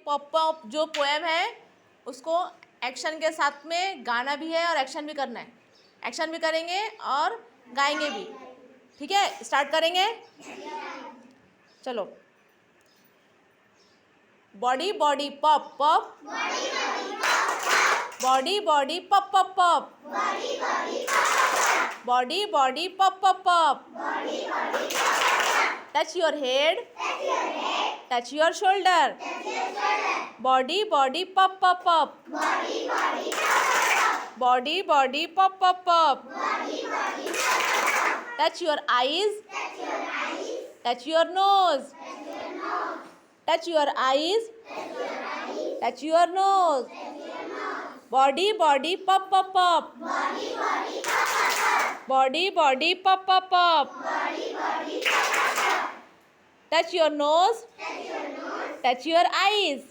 Pop pop जो poem है उसको एक्शन के साथ में गाना भी है और एक्शन भी करना है। एक्शन भी करेंगे और गाएंगे भी। ठीक है, स्टार्ट करेंगे। चलो। Body body pop pop, body body pop pop pop, body body pop pop pop. Touch your head, touch your shoulder, body body pop pop pop, body body pop pop pop. Touch your eyes, touch your nose, touch your eyes, touch your nose, body body pop pop pop, body body pop pop pop. Touch your nose, touch your eyes,